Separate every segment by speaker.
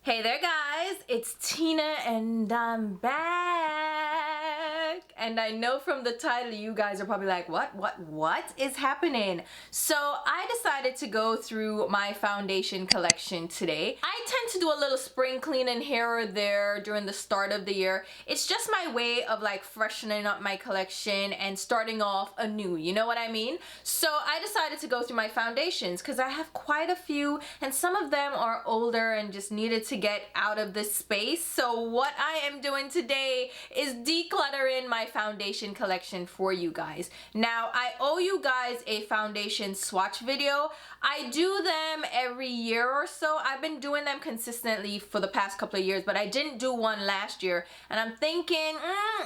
Speaker 1: Hey there guys, it's Tina and I'm back. And I know from the title you guys are probably like, what is happening? So I decided to go through my foundation collection today. I tend to do a little spring cleaning here or there during the start of the year. It's just my way of like freshening up my collection and starting off anew, you know what I mean? So I decided to go through my foundations because I have quite a few and some of them are older and just needed to get out of this space. So what I am doing today is decluttering my foundation collection for you guys. Now I owe you guys a foundation swatch video. I do them every year or so. I've been doing them consistently for the past couple of years, but I didn't do one last year and I'm thinking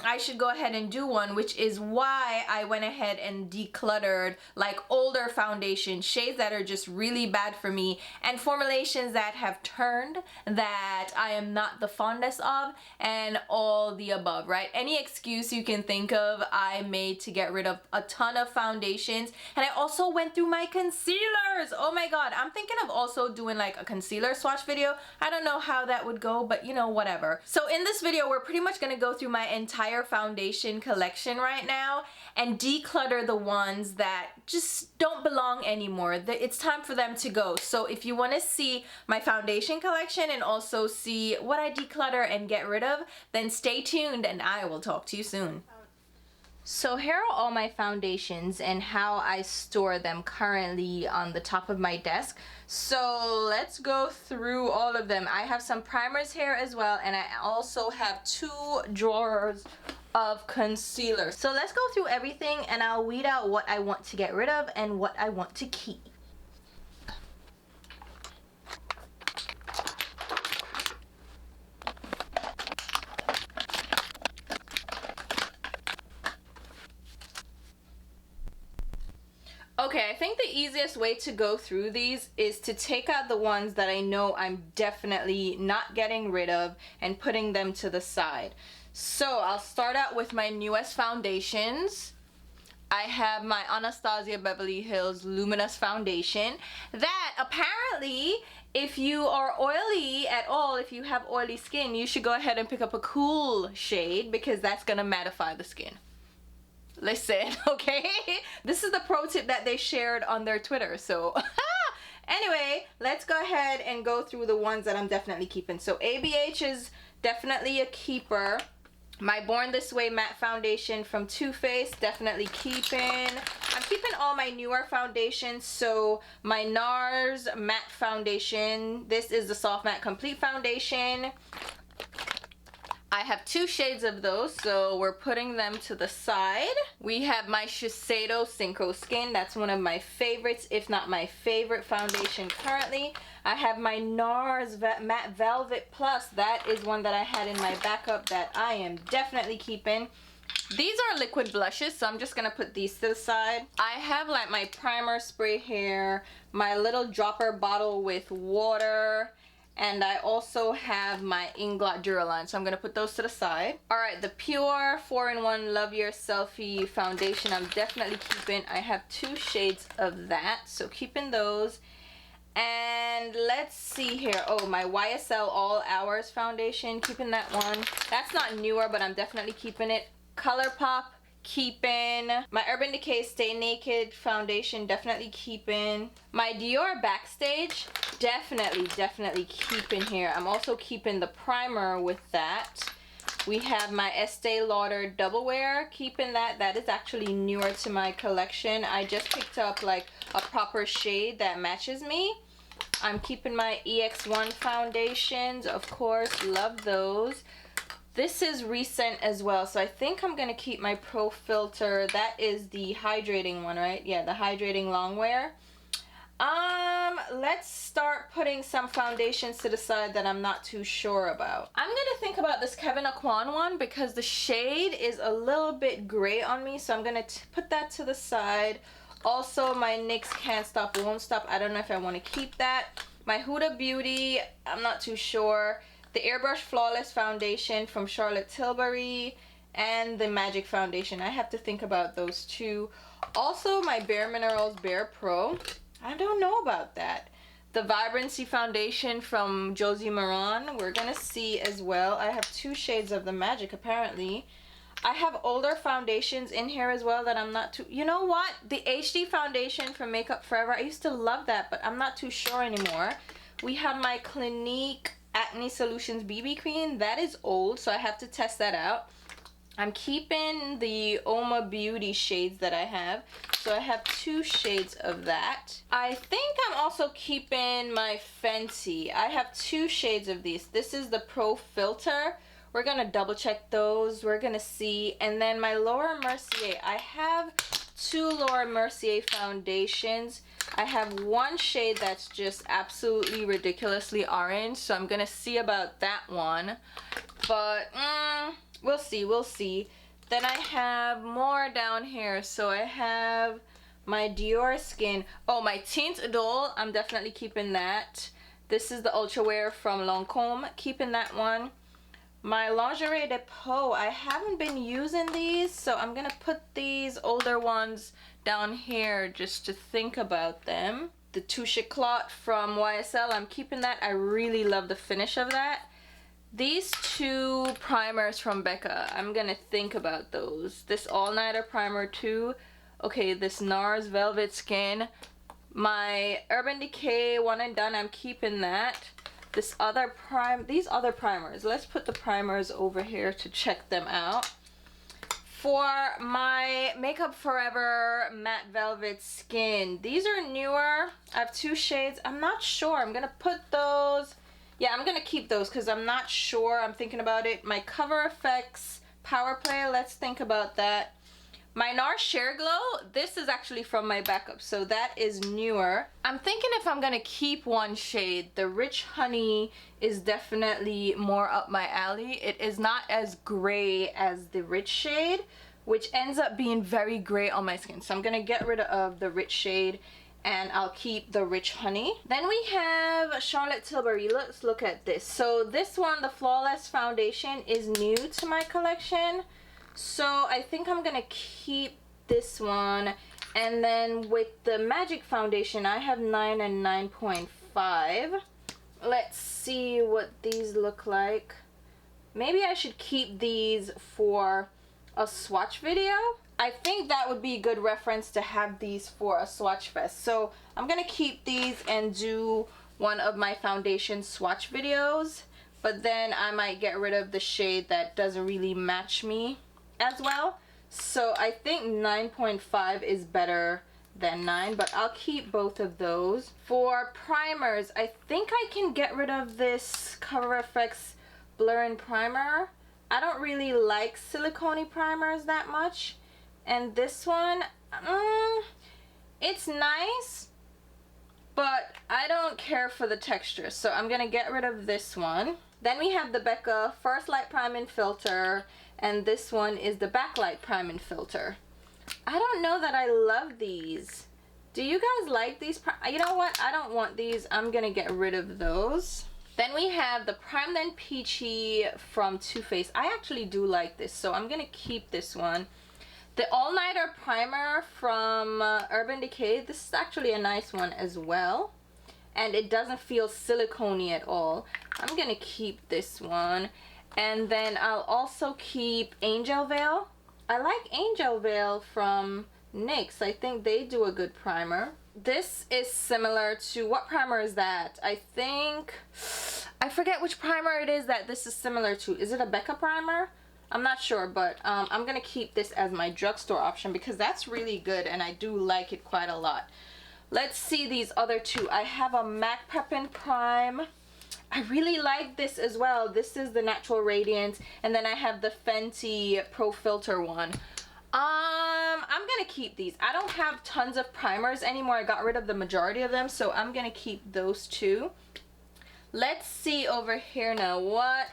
Speaker 1: I should go ahead and do one, which is why I went ahead and decluttered like older foundation shades that are just really bad for me and formulations that have turned that I am not the fondest of and all the above, right? Any excuse you can think of I made to get rid of a ton of foundations. And I also went through my concealers. Oh my god, I'm thinking of also doing like a concealer swatch video. I don't know how that would go, but you know, whatever. So in this video we're pretty much gonna go through my entire foundation collection right now and declutter the ones that just don't belong anymore. It's time for them to go. So if you want to see my foundation collection and also see what I declutter and get rid of, then stay tuned and I will talk to you soon. So here are all my foundations and how I store them currently on the top of my desk. So let's go through all of them. I have some primers here as well, and I also have 2 drawers of concealer. So let's go through everything and I'll weed out what I want to get rid of and what I want to keep. Okay, I think the easiest way to go through these is to take out the ones that I know I'm definitely not getting rid of and putting them to the side. So I'll start out with my newest foundations. I have my Anastasia Beverly Hills Luminous Foundation that apparently if you are oily at all, if you have oily skin, you should go ahead and pick up a cool shade because that's gonna mattify the skin. Listen, okay? This is the pro tip that they shared on their Twitter, so anyway, let's go ahead and go through the ones that I'm definitely keeping. So ABH is definitely a keeper. My Born This Way matte foundation from Too Faced, definitely keeping. I'm keeping all my newer foundations. So my NARS matte foundation, this is the Soft Matte Complete Foundation. I have 2 shades of those, so we're putting them to the side. We have my Shiseido Synchro Skin. That's one of my favorites, if not my favorite foundation currently. I have my NARS Matte Velvet Plus. That is one that I had in my backup that I am definitely keeping. These are liquid blushes, so I'm just gonna put these to the side. I have like my primer spray here, my little dropper bottle with water, and I also have my Inglot Duraline, so I'm going to put those to the side. Alright, the Pure 4-in-1 Love Your Selfie Foundation I'm definitely keeping. I have 2 shades of that, so keeping those. And let's see here. Oh, my YSL All Hours Foundation, keeping that one. That's not newer, but I'm definitely keeping it. ColourPop, keeping. My Urban Decay Stay Naked foundation, definitely keeping. My Dior Backstage, definitely keeping here. I'm also keeping the primer with that. We have my Estee Lauder Double Wear, keeping that. That is actually newer to my collection. I just picked up like a proper shade that matches me. I'm keeping my EX1 foundations, of course, love those. This is recent as well, so I think I'm gonna keep my Pro Filter. That is the hydrating one, right? Yeah, the hydrating longwear. Let's start putting some foundations to the side that I'm not too sure about. I'm gonna think about this Kevyn Aucoin one because the shade is a little bit gray on me, so I'm gonna put that to the side. Also, my NYX Can't Stop Won't Stop. I don't know if I want to keep that. My Huda Beauty, I'm not too sure. The Airbrush Flawless Foundation from Charlotte Tilbury, and the Magic Foundation. I have to think about those 2. Also, my Bare Minerals Bare Pro. I don't know about that. the Vibrancy foundation from Josie Maran. We're gonna see as well. I have 2 shades of the Magic apparently. I have older foundations in here as well that I'm not too... You know what? The HD foundation from Makeup Forever, I used to love that, but I'm not too sure anymore. We have my Clinique Acne Solutions BB Cream. That is old, so I have to test that out. I'm keeping the Oma Beauty shades that I have. So I have 2 shades of that. I think I'm also keeping my Fenty. I have 2 shades of these. This is the Pro Filter. We're gonna double check those. We're gonna see. And then my Laura Mercier. I have 2 Laura Mercier foundations. I have 1 shade that's just absolutely ridiculously orange. So I'm gonna see about that one. But, we'll see, we'll see. Then I have more down here. So I have my Dior Skin. Oh, my Teint Idole. I'm definitely keeping that. This is the Ultra Wear from Lancome. Keeping that one. My Lingerie Depot. I haven't been using these. So I'm going to put these older ones down here just to think about them. The Touche Éclat from YSL. I'm keeping that. I really love the finish of that. These 2 primers from Becca, I'm gonna think about those. This All Nighter primer too. Okay, this NARS Velvet Skin. My Urban Decay One and Done, I'm keeping that. These other primers. Let's put the primers over here to check them out. For my Makeup Forever Matte Velvet Skin, these are newer. I have 2 shades. I'm not sure. I'm gonna put those... Yeah, I'm gonna keep those because I'm not sure. I'm thinking about it. My Cover FX Power Play, let's think about that. My NARS Sheer Glow, this is actually from my backup, so that is newer. I'm thinking if I'm gonna keep 1 shade. The Rich Honey is definitely more up my alley. It is not as gray as the Rich shade, which ends up being very gray on my skin. So I'm gonna get rid of the Rich shade and I'll keep the Rich Honey. Then we have Charlotte Tilbury. Let's look at this. So this one, the Flawless Foundation, is new to my collection. So I think I'm gonna keep this one. And then with the Magic Foundation, I have 9 and 9.5. Let's see what these look like. Maybe I should keep these for a swatch video. I think that would be a good reference to have these for a swatch fest. So I'm gonna keep these and do one of my foundation swatch videos, but then I might get rid of the shade that doesn't really match me as well. So I think 9.5 is better than 9, but I'll keep both of those. For primers, I think I can get rid of this Cover FX Blur In Primer. I don't really like silicone primers that much. And this one, it's nice, but I don't care for the texture. So I'm going to get rid of this one. Then we have the Becca First Light Prime and Filter. And this one is the Backlight Prime and Filter. I don't know that I love these. Do you guys like these? You know what? I don't want these. I'm going to get rid of those. Then we have the Prime Then Peachy from Too Faced. I actually do like this, so I'm going to keep this one. The All Nighter Primer from Urban Decay. This is actually a nice one as well. And it doesn't feel silicone-y at all. I'm going to keep this one. And then I'll also keep Angel Veil. I like Angel Veil from NYX. I think they do a good primer. This is similar to, what primer is that? I think, I forget which primer it is that this is similar to. Is it a Becca primer? I'm not sure, but I'm going to keep this as my drugstore option because that's really good and I do like it quite a lot. Let's see these other 2. I have a MAC Pep and Prime. I really like this as well. This is the Natural Radiance, and then I have the Fenty Pro Filter one. I'm gonna keep these. I don't have tons of primers anymore. I got rid of the majority of them, so I'm gonna keep those 2. Let's see over here now. What?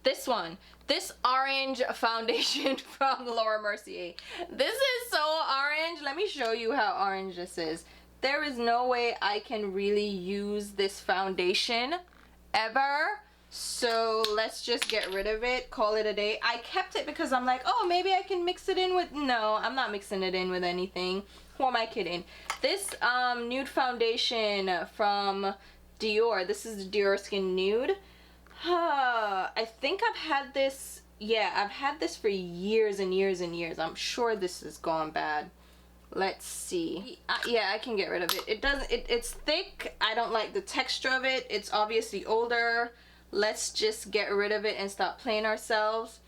Speaker 1: This one. This orange foundation from Laura Mercier. This is so orange. Let me show you how orange this is. There is no way I can really use this foundation ever. So let's just get rid of it, call it a day. I kept it because I'm like, oh, maybe I can mix it in with, no, I'm not mixing it in with anything. Who am I kidding? This nude foundation from Dior. This is the Dior Skin Nude. I think I've had this, yeah, I've had this for years and years and years. I'm sure this has gone bad. Let's see. Yeah, I can get rid of it. It's thick. I don't like the texture of it. It's obviously older. Let's just get rid of it and stop playing ourselves.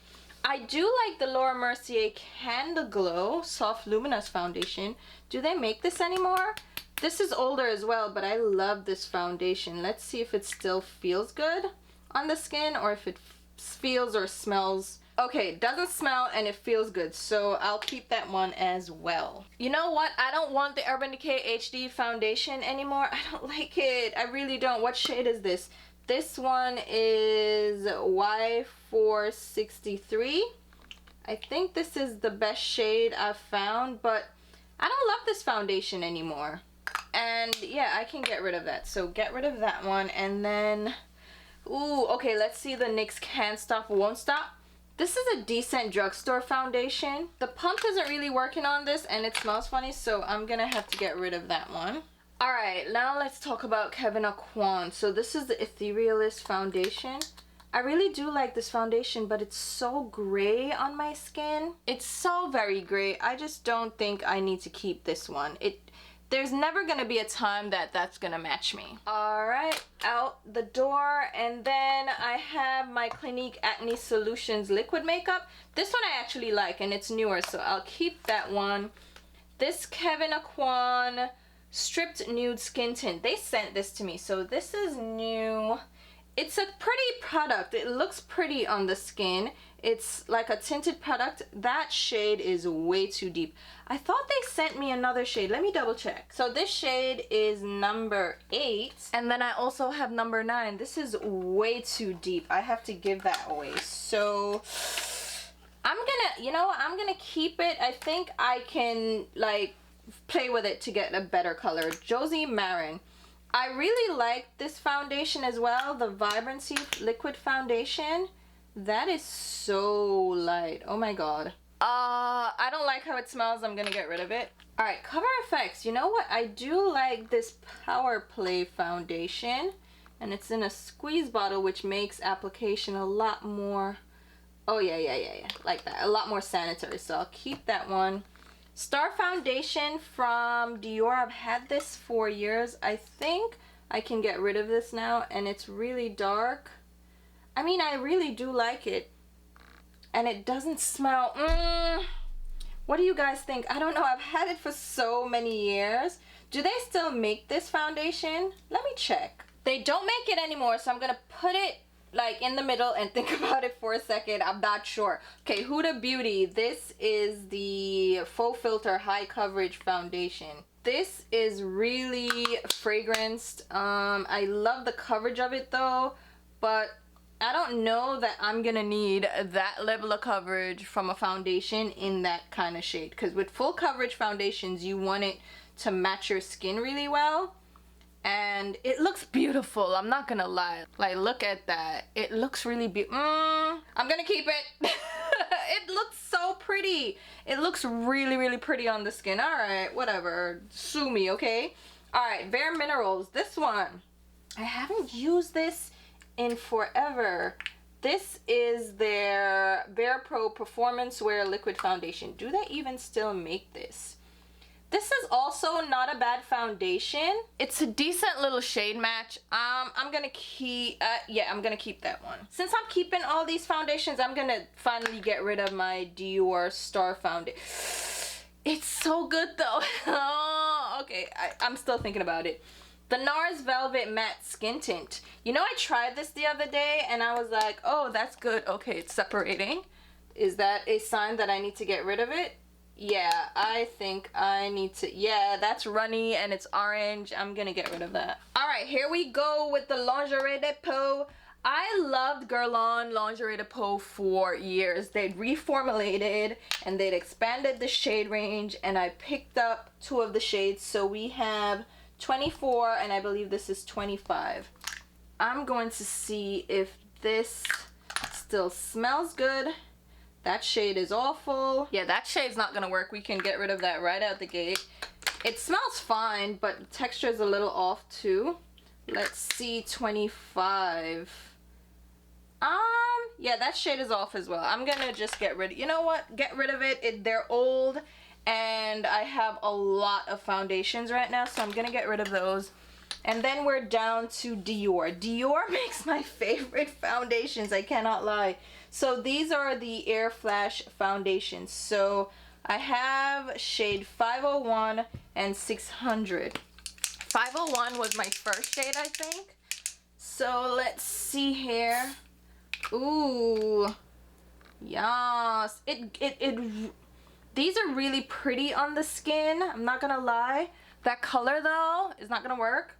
Speaker 1: I do like the Laura Mercier Candle Glow Soft Luminous Foundation. Do they make this anymore? This is older as well, but I love this foundation. Let's see if it still feels good on the skin or if it feels or smells. Okay, it doesn't smell and it feels good, so I'll keep that one as well. You know what? I don't want the Urban Decay HD foundation anymore. I don't like it. I really don't. What shade is this? This one is Y463. I think this is the best shade I've found, but I don't love this foundation anymore. And yeah, I can get rid of that. So get rid of that one. And then, ooh, okay, let's see the NYX Can't Stop Won't Stop. This is a decent drugstore foundation. The pump isn't really working on this and it smells funny, so I'm gonna have to get rid of that one. Alright, now let's talk about Kevyn Aucoin. So this is the Etherealist foundation. I really do like this foundation, but it's so gray on my skin. It's so very gray. I just don't think I need to keep this one. There's never gonna be a time that that's gonna match me. Alright, out the door. And then I have my Clinique Acne Solutions liquid makeup. This one I actually like and it's newer, so I'll keep that one. This Kevyn Aucoin Stripped Nude Skin Tint. They sent this to me, so this is new. It's a pretty product. It looks pretty on the skin. It's like a tinted product. That shade is way too deep. I thought they sent me another shade. Let me double check. So this shade is number 8. And then I also have number 9. This is way too deep. I have to give that away. So I'm gonna, you know what? I'm gonna keep it. I think I can like play with it to get a better color. Josie Maran. I really like this foundation as well, the Vibrancy Liquid Foundation. That is so light. Oh my god. I don't like how it smells. I'm gonna get rid of it. Alright, Cover FX. You know what? I do like this Power Play foundation. And it's in a squeeze bottle, which makes application a lot more... Oh yeah. Like that. A lot more sanitary. So I'll keep that one. Star Foundation from Dior. I've had this for years. I think I can get rid of this now, and it's really dark. I mean, I really do like it, and it doesn't smell. What do you guys think? I don't know. I've had it for so many years. Do they still make this foundation? Let me check. They don't make it anymore, so I'm gonna put it like in the middle and think about it for a second. I'm not sure. Okay, Huda Beauty. This is the Faux Filter High Coverage Foundation. This is really fragranced. I love the coverage of it though, but I don't know that I'm gonna need that level of coverage from a foundation in that kind of shade, because with full coverage foundations you want it to match your skin really well. And it looks beautiful, I'm not gonna lie. Like, look at that. It looks really beautiful. I'm gonna keep it. It looks so pretty. It looks really pretty on the skin. Alright, whatever. Sue me, okay? Alright, Bare Minerals. This one. I haven't used this in forever. This is their Bare Pro Performance Wear Liquid Foundation. Do they even still make this? This is also not a bad foundation. It's a decent little shade match. I'm gonna keep, I'm gonna keep that one. Since I'm keeping all these foundations, I'm gonna finally get rid of my Dior Star Foundation. It's so good though. Oh, okay, I'm still thinking about it. The NARS Velvet Matte Skin Tint. You know, I tried this the other day and I was like, oh, that's good. Okay, it's separating. Is that a sign that I need to get rid of it? Yeah, I think I need to. Yeah, that's runny and it's orange. I'm gonna get rid of that. Alright, here we go with the Lingerie Depot. I loved Guerlain Lingerie Depot for years. They'd reformulated and they'd expanded the shade range, and I picked up 2 of the shades. So we have 24 and I believe this is 25. I'm going to see if this still smells good. That shade is awful. Yeah, that shade's not gonna work. We can get rid of that right out the gate. It smells fine, but the texture is a little off too. Let's see, 25. Yeah, that shade is off as well. I'm gonna just get rid of, you know what? Get rid of it. They're old, and I have a lot of foundations right now, so I'm gonna get rid of those. And then we're down to Dior. Dior makes my favorite foundations, I cannot lie. So these are the Air Flash foundations. So I have shade 501 and 600. 501 was my first shade, I think. So let's see here. Ooh, yes. These are really pretty on the skin, I'm not gonna lie. That color though is not gonna work.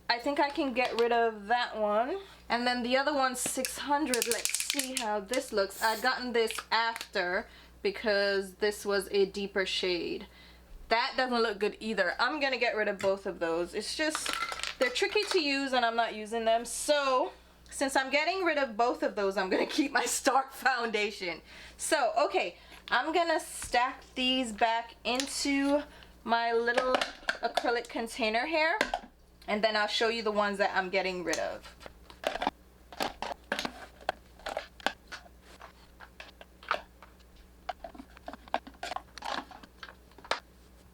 Speaker 1: I think I can get rid of that one. And then the other one's 600. Let's see how this looks. I'd gotten this after because this was a deeper shade. That doesn't look good either. I'm gonna get rid of both of those. It's just, they're tricky to use and I'm not using them. So since I'm getting rid of both of those, I'm gonna keep my Stark foundation. So, okay, I'm gonna stack these back into my little acrylic container here, and then I'll show you the ones that I'm getting rid of.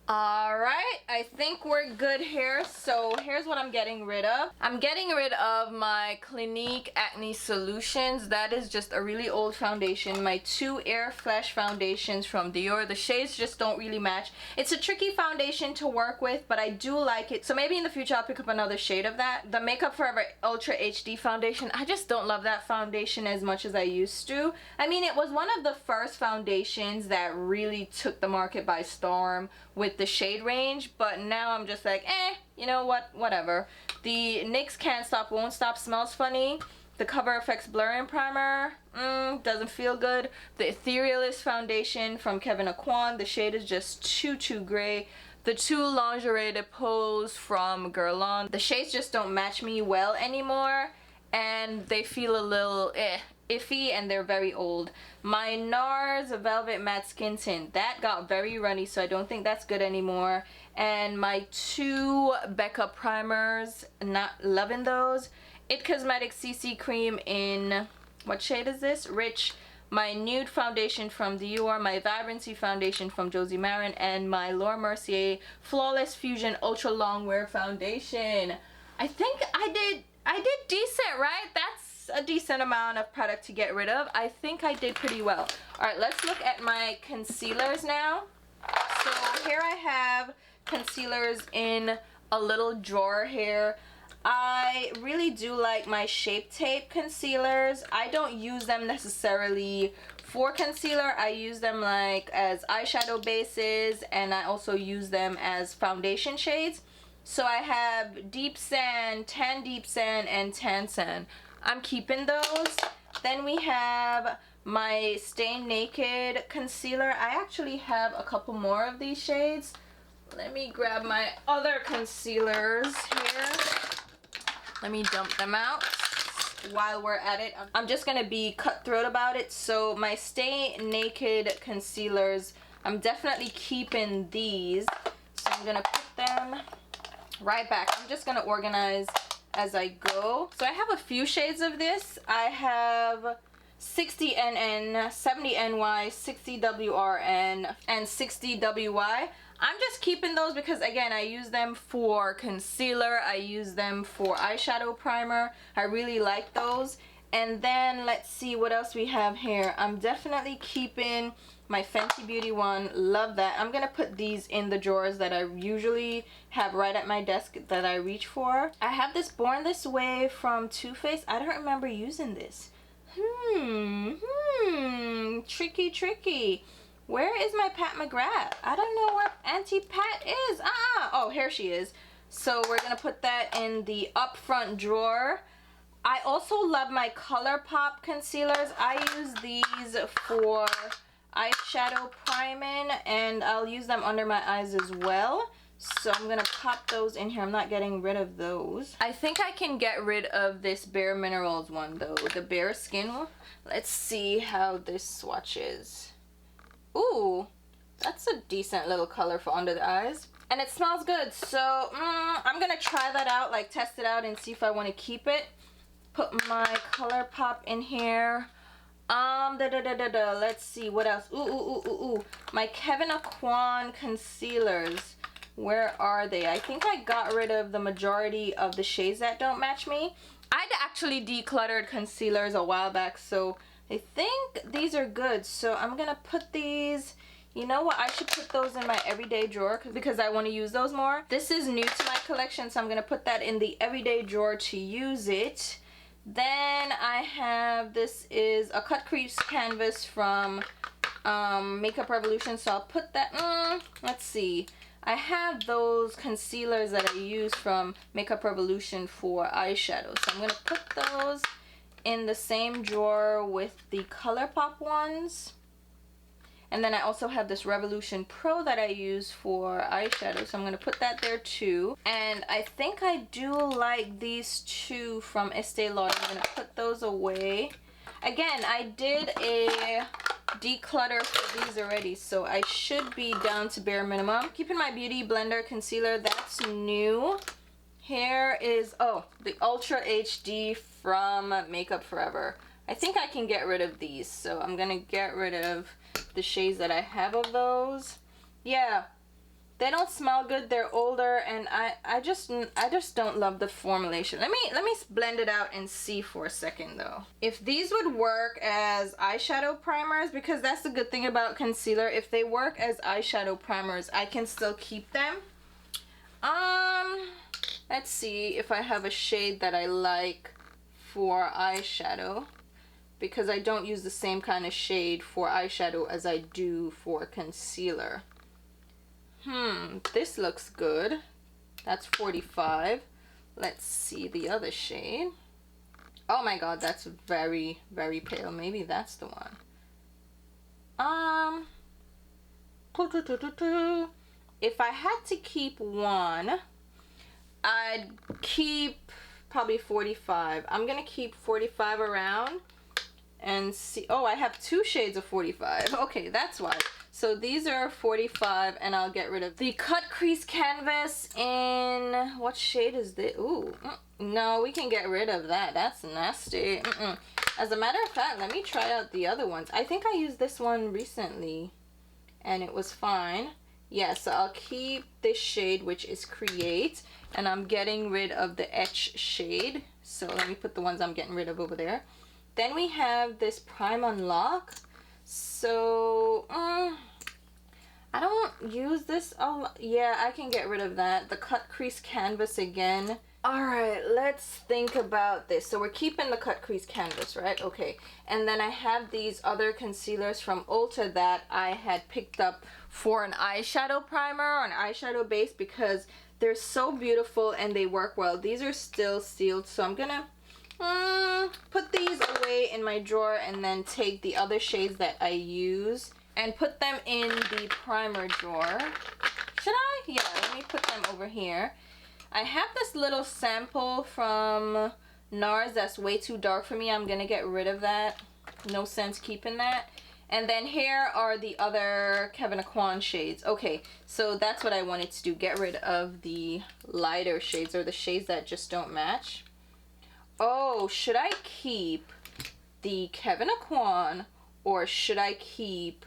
Speaker 1: Alright, I think we're good here. So here's what I'm getting rid of. I'm getting rid of my Clinique Acne Solutions. That is just a really old foundation. My two Air Flash foundations from Dior. The shades just don't really match. It's a tricky foundation to work with, but I do like it. So maybe in the future I'll pick up another shade of that. The Makeup Forever Ultra HD foundation, I just don't love that foundation as much as I used to. I mean, it was one of the first foundations that really took the market by storm with the shade range, but now I'm just like, you know what, whatever. The NYX Can't Stop Won't Stop smells funny. The Cover FX Blurring Primer, doesn't feel good. The Etherealist foundation from Kevyn Aucoin, the shade is just too gray. The two Lingerie de Pose from Guerlain, the shades just don't match me well anymore, and they feel a little iffy, and they're very old. My NARS Velvet Matte Skin Tint, that got very runny, so I don't think that's good anymore. And my two Becca primers, not loving those. It Cosmetics CC Cream in, what shade is this? Rich. My nude foundation from Dior, my Vibrancy foundation from Josie Maran, and my Laura Mercier Flawless Fusion Ultra Long Wear foundation. I think I did decent, right? That's a decent amount of product to get rid of. I think I did pretty well. Alright, let's look at my concealers now. So here I have concealers in a little drawer here. I really do like my Shape Tape concealers. I don't use them necessarily for concealer. I use them like as eyeshadow bases, and I also use them as foundation shades. So I have Deep Sand, Tan Deep Sand, and Tan Sand. I'm keeping those. Then we have my Stay Naked concealer. I actually have a couple more of these shades. Let me grab my other concealers here. Let me dump them out while we're at it. I'm just gonna be cutthroat about it. So my Stay Naked concealers, I'm definitely keeping these. So I'm gonna put them right back. I'm just gonna organize as I go. So I have a few shades of this. I have 60 NN, 70 NY, 60 WRN, and 60 WY. I'm just keeping those because, again, I use them for concealer. I use them for eyeshadow primer. I really like those. And then let's see what else we have here. I'm definitely keeping my Fenty Beauty one. Love that. I'm gonna put these in the drawers that I usually have right at my desk that I reach for. I have this Born This Way from Too Faced. I don't remember using this. Tricky. Where is my Pat McGrath? I don't know where Auntie Pat is. Oh, here she is. So we're gonna put that in the up front drawer. I also love my ColourPop concealers. I use these for eyeshadow priming, and I'll use them under my eyes as well. So I'm gonna pop those in here. I'm not getting rid of those. I think I can get rid of this Bare Minerals one though, the Bare Skin one. Let's see how this swatches. Ooh, that's a decent little color for under the eyes. And it smells good, so I'm gonna try that out, like test it out and see if I want to keep it. Put my ColourPop in here. Let's see what else. Ooh. My Kevyn Aucoin concealers. Where are they? I think I got rid of the majority of the shades that don't match me. I'd actually decluttered concealers a while back, so I think these are good. So I'm gonna put these, you know what, I should put those in my everyday drawer because I want to use those more. This is new to my collection, so I'm gonna put that in the everyday drawer to use it. Then I have, this is a cut crease canvas from Makeup Revolution, so I'll put that, let's see. I have those concealers that I use from Makeup Revolution for eyeshadow, so I'm going to put those in the same drawer with the ColourPop ones. And then I also have this Revolution Pro that I use for eyeshadow, so I'm going to put that there too. And I think I do like these two from Estee Lauder. I'm going to put those away. Again, I did a declutter for these already, so I should be down to bare minimum. Keeping my Beauty Blender concealer, that's new. Here is, oh, the Ultra HD from Makeup Forever. I think I can get rid of these, so I'm gonna get rid of the shades that I have of those. Yeah, they don't smell good, they're older, and I just don't love the formulation. Let me blend it out and see for a second though. If these would work as eyeshadow primers, because that's the good thing about concealer, if they work as eyeshadow primers, I can still keep them. Let's see if I have a shade that I like for eyeshadow, because I don't use the same kind of shade for eyeshadow as I do for concealer. This looks good. That's 45. Let's see the other shade. Oh my god, that's very, very pale. Maybe that's the one. If I had to keep one, I'd keep probably 45. I'm gonna keep 45 around and see. Oh, I have two shades of 45. Okay, that's why. So these are 45, and I'll get rid of the cut crease canvas in, what shade is this? Ooh, no, we can get rid of that. That's nasty. As a matter of fact, let me try out the other ones. I think I used this one recently and it was fine. Yeah, so I'll keep this shade, which is Create, and I'm getting rid of the Etch shade. So let me put the ones I'm getting rid of over there. Then we have this Prime Unlock. So I don't use this a lot. Yeah, I can get rid of that. The cut crease canvas again. Alright, let's think about this. So we're keeping the cut crease canvas, right? Okay. And then I have these other concealers from Ulta that I had picked up for an eyeshadow primer or an eyeshadow base because they're so beautiful and they work well. These are still sealed, so I'm gonna put these away in my drawer and then take the other shades that I use and put them in the primer drawer. Should I? Yeah, let me put them over here. I have this little sample from NARS that's way too dark for me. I'm gonna get rid of that. No sense keeping that. And then here are the other Kevyn Aucoin shades. Okay, so that's what I wanted to do. Get rid of the lighter shades or the shades that just don't match. Oh, should I keep the Kevyn Aucoin or should I keep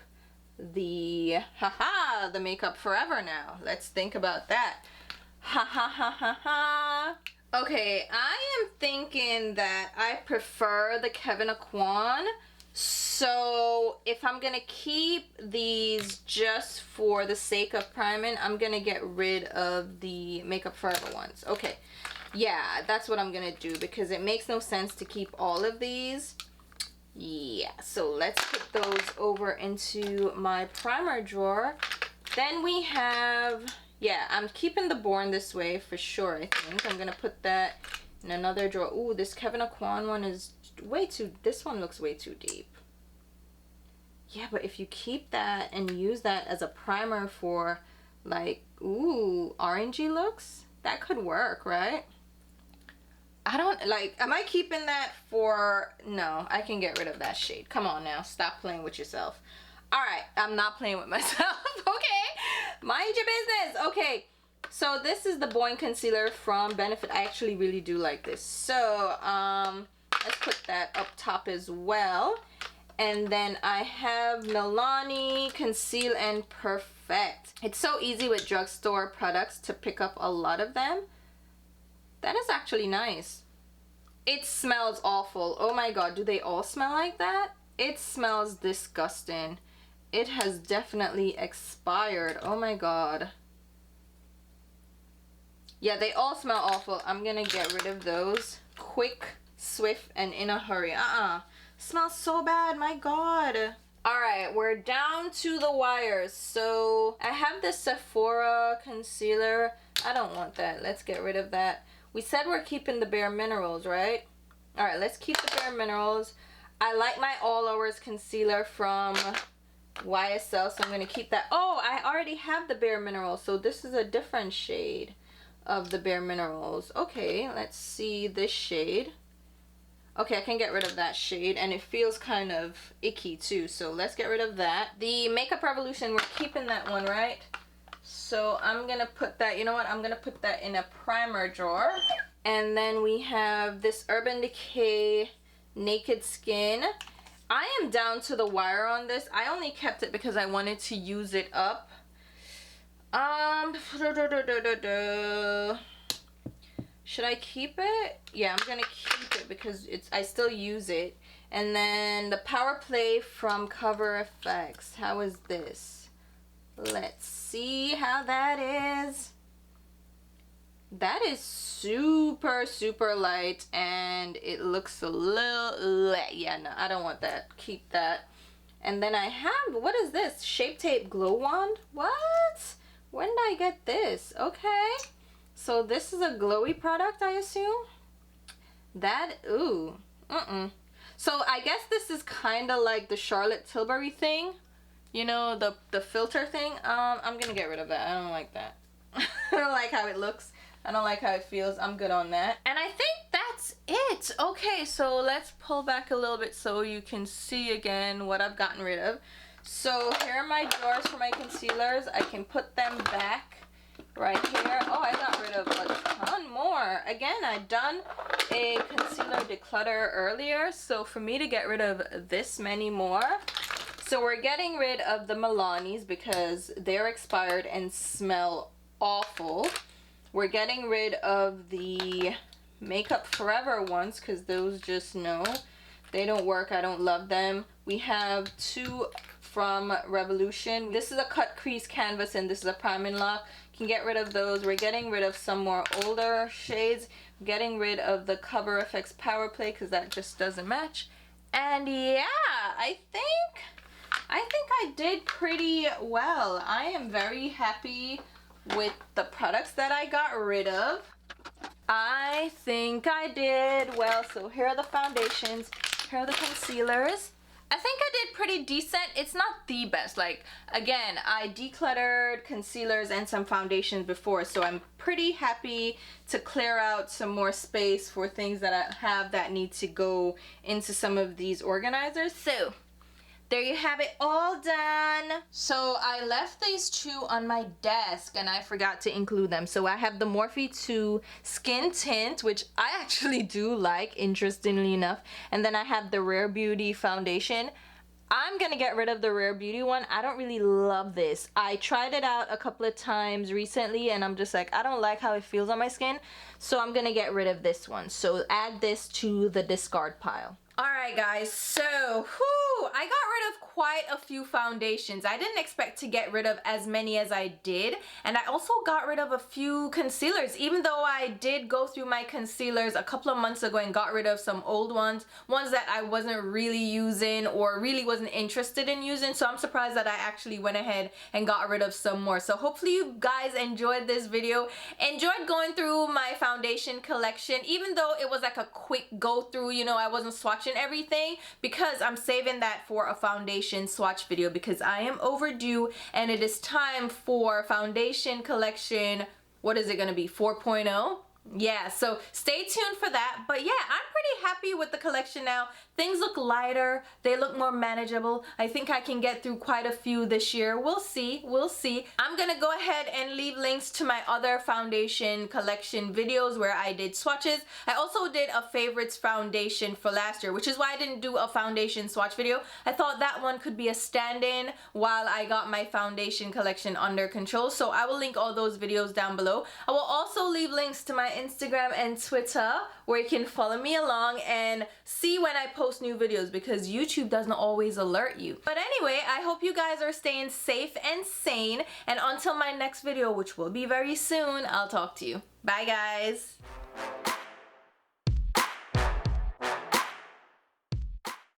Speaker 1: the the Makeup Forever now? Let's think about that. Okay, I am thinking that I prefer the Kevyn Aucoin. So if I'm gonna keep these just for the sake of priming, I'm gonna get rid of the Makeup Forever ones. Okay, yeah, that's what I'm gonna do because it makes no sense to keep all of these. Yeah, so let's put those over into my primer drawer. Then we have, yeah, I'm keeping the Born This Way for sure, I think. I'm gonna put that in another drawer. Ooh, this Kevyn Aucoin one is way too, this one looks way too deep. Yeah, but if you keep that and use that as a primer for like, ooh, orangey looks, that could work, right? I don't, like, am I keeping that for, no, I can get rid of that shade. Come on now, stop playing with yourself. Alright, I'm not playing with myself, okay? Mind your business. Okay, so this is the Boing Concealer from Benefit. I actually really do like this. So, let's put that up top as well. And then I have Milani Conceal and Perfect. It's so easy with drugstore products to pick up a lot of them. That is actually nice. It smells awful. Oh my god, do they all smell like that? It smells disgusting. It has definitely expired. Oh my god. Yeah, they all smell awful. I'm gonna get rid of those. Quick, swift, and in a hurry. Smells so bad, my god. Alright, we're down to the wires. So, I have this Sephora concealer. I don't want that. Let's get rid of that. We said we're keeping the Bare Minerals, right? Alright, let's keep the Bare Minerals. I like my All Hours concealer from YSL, so I'm going to keep that. Oh, I already have the Bare Minerals, so this is a different shade of the Bare Minerals. Okay, let's see this shade. Okay, I can get rid of that shade, and it feels kind of icky too, so let's get rid of that. The Makeup Revolution, we're keeping that one, right? So I'm gonna put that, you know what, I'm gonna put that in a primer drawer. And then we have this Urban Decay Naked Skin. I am down to the wire on this. I only kept it because I wanted to use it up. Should I keep it? Yeah, I'm gonna keep it because I still use it. And then the Power Play from Cover FX. How is this? Let's see how that is. That is super, super light, and it looks a little light. Yeah, no, I don't want that. Keep that. And then I have, what is this? Shape Tape Glow Wand? What? When did I get this? Okay. So this is a glowy product, I assume? That, ooh, So I guess this is kind of like the Charlotte Tilbury thing. You know, the filter thing. I'm gonna get rid of that. I don't like that. I don't like how it looks. I don't like how it feels. I'm good on that. And I think that's it. Okay, so let's pull back a little bit so you can see again what I've gotten rid of. So here are my drawers for my concealers. I can put them back right here. Oh, I got rid of a ton more. Again, I've done a concealer declutter earlier, so for me to get rid of this many more. So we're getting rid of the Milanis because they're expired and smell awful. We're getting rid of the Makeup Forever ones because those just, no, they don't work. I don't love them. We have two from Revolution. This is a cut crease canvas and this is a prime and lock. Can get rid of those. We're getting rid of some more older shades. Getting rid of the Cover FX Power Play because that just doesn't match. And yeah, I think I did pretty well. I am very happy with the products that I got rid of. I think I did well. So here are the foundations. Here are the concealers. I think I did pretty decent. It's not the best. Like, again, I decluttered concealers and some foundations before, so I'm pretty happy to clear out some more space for things that I have that need to go into some of these organizers. So there you have it, all done. So I left these two on my desk and I forgot to include them. So I have the Morphe 2 Skin Tint, which I actually do like, interestingly enough. And then I have the Rare Beauty foundation. I'm gonna get rid of the Rare Beauty one. I don't really love this. I tried it out a couple of times recently and I'm just like, I don't like how it feels on my skin. So I'm gonna get rid of this one. So add this to the discard pile. Alright guys, so I got rid of quite a few foundations. I didn't expect to get rid of as many as I did, and I also got rid of a few concealers, even though I did go through my concealers a couple of months ago and got rid of some old ones that I wasn't really using or really wasn't interested in using. So I'm surprised that I actually went ahead and got rid of some more. So hopefully you guys enjoyed this video, enjoyed going through my foundation collection, even though it was like a quick go through, you know, I wasn't swatching everything, because I'm saving that for a foundation swatch video because I am overdue and it is time for foundation collection, what is it going to be, 4.0? Yeah, so stay tuned for that. But yeah, I'm pretty happy with the collection now. Things look lighter, they look more manageable. I think I can get through quite a few this year. We'll see, we'll see. I'm gonna go ahead and leave links to my other foundation collection videos where I did swatches. I also did a favorites foundation for last year, which is why I didn't do a foundation swatch video. I thought that one could be a stand-in while I got my foundation collection under control. So I will link all those videos down below. I will also leave links to my Instagram and Twitter where you can follow me along and see when I post new videos, because YouTube doesn't always alert you. But anyway, I hope you guys are staying safe and sane, and until my next video, which will be very soon, I'll talk to you. Bye guys.